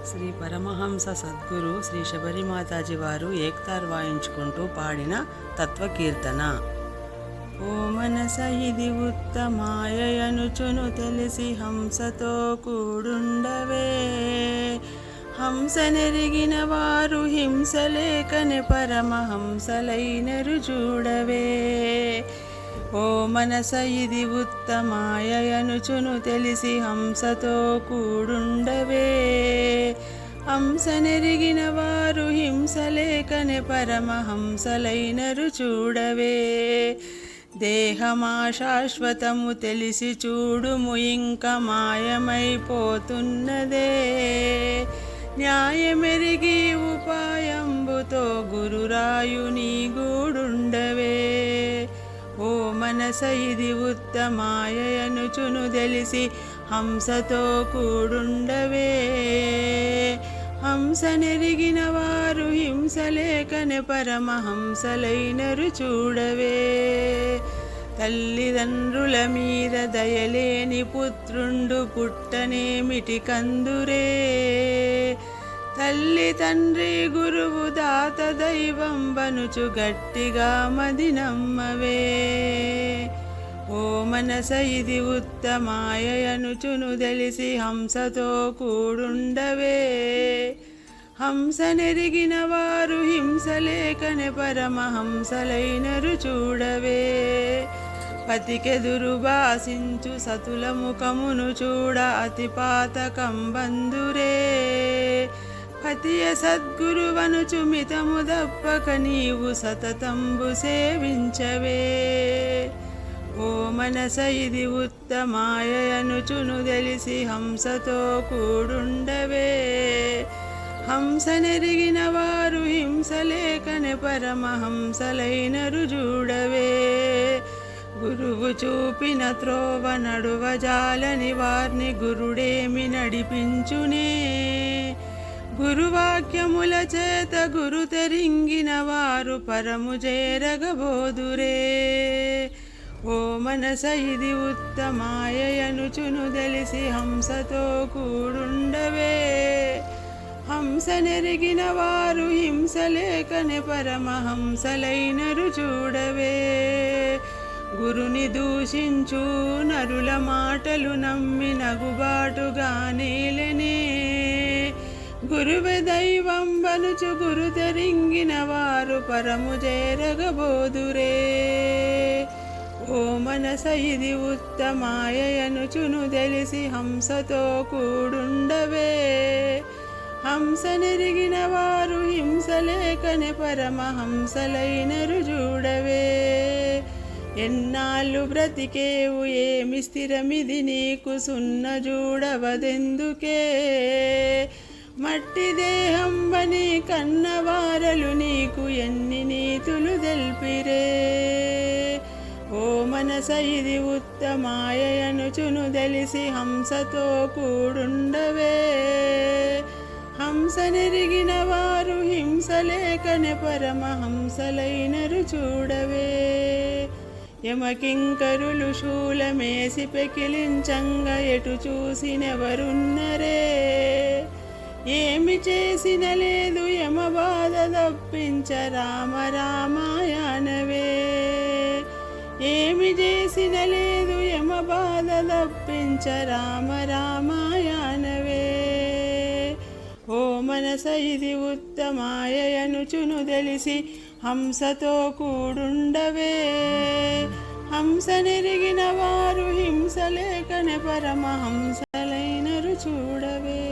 శ్రీ పరమహంస సద్గురు శ్రీ శబరిమాతాజీ వారు ఏక్తార్ వాయించుకుంటూ పాడిన తత్వకీర్తన. ఓ మనస ఇది ఉత్తమాయనుచును తెలిసి హంసతో కూడుండవే, హంస నెరిగిన వారు హింసలేకనే పరమహంసలైనరు చూడవే. ఓ మనస ఇది ఉత్తమాయనుచును తెలిసి హంసతో కూడుండవే, హంస నెరిగిన వారు హింసలేకనే పరమహంసలైనరు చూడవే. దేహమా శాశ్వతము తెలిసి చూడుము ఇంక మాయమైపోతున్నదే, న్యాయమెరిగి ఉపాయంబుతో గురురాయుని గూడుండవే. ఓ మనస ఇది ఉత్తమాయనుచును తెలిసి హంసతో కూడుండవే, హంస నెరిగిన వారు హింసలేకనే పరమహంసలైనరు చూడవే. తల్లిదండ్రుల మీద దయలేని పుత్రుండు పుట్టనేమిటి కందురే, తల్లి తండ్రి గురువు దాత దైవం బనుచు గట్టిగా మది నమ్మవే. ఓ మనస ఇది ఉత్తమాయనుచును తెలిసి హంసతో కూడుండవే, హంస నెరిగిన వారు హింసలేకనే పరమహంసలైనరు చూడవే. పతికెదురు భాసించు సతుల ముఖమును చూడ అతి పాతకం బంధురే, పతియ సద్గురువనుచు మితము దప్పక నీవు సతతంబు సేవించవే. ఓ మనస ఇది ఉత్తమాయనుచును తెలిసి హంసతో కూడుండవే, హంస నెరిగిన వారు హింసలేకనే పరమహంసలైనరు చూడవే. గురువు చూపిన త్రోవ నడువజాలని వారిని గురుడేమి నడిపించునే, గురువాక్యముల చేత గురు తెరింగిన వారు పరము చేరగబోదురే. ఓ మనస ఇది ఉత్తమాయనుచును తెలిసి హంసతో కూడుండవే, హంస నెరిగిన వారు హింసలేకనే పరమహంసలైనరు చూడవే. గురుని దూషించు నరుల మాటలు నమ్మి నగుబాటుగా నేలనే, గురువే దైవం బనుచు గురు తెరింగిన వారు పరము చేరగబోదురే. ఓ మనస ఇది ఉత్తమాయనుచును తెలిసి హంసతో కూడుండవే, హంస నెరిగిన వారు హింసలేకనే పరమహంసలైనరు చూడవే. ఎన్నాళ్ళు బ్రతికేవు ఏమి స్థిరమిది నీకు సున్న చూడవదెందుకే, మట్టి దేహంబని కన్నవారలు నీకు ఎన్ని నీతులు తెల్పిరే. ఓ మనస ఇది ఉత్తమాయనుచును తెలిసి హంసతో కూడుండవే, హంస నెరిగిన వారు హింసలేకనే పరమహంసలైనరు చూడవే. యమకింకరులు శూలమేసి పెకిలించంగా ఎటు చూసినెవరున్నరే, ఏమి చేసిన లేదు యమ బాధ తప్పించ రామ రామాయణవే. ఏమి చేసిన లేదు యమ బాధ తప్పించ రామ రామాయణవే. ఓ మనస ఇది ఉత్తమాయనుచును తెలిసి హంసతో కూడుండవే, హంస నెరిగిన వారు హింసలేకనే పరమహంసలైనరు చూడవే.